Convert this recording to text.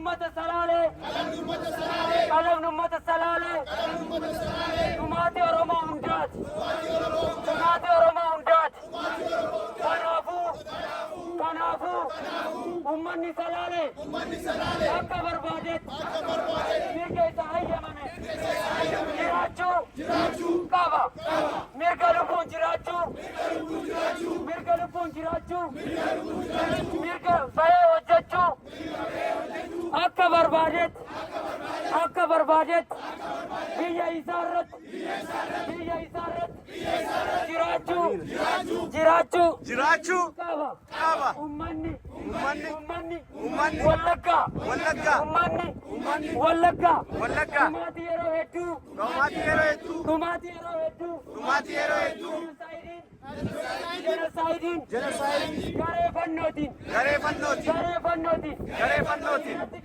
ummata salaalee qalamni ummata salaalee dhumaatii Oromoo hundaati dhumaatii Oromoo hundaati kanaafuu ummanni salaalee akka barbaadetti mirga isaa hayyamame jiraachuu qaba mirga lubbuun jiraachuu mirga bahee hojjechuu akka barbaadetti biyya isaa irratti jiraachuu qaba ummanni Wallaggaa dhumaatii yeroo hedduu jenoosaaydiin garee fannootiin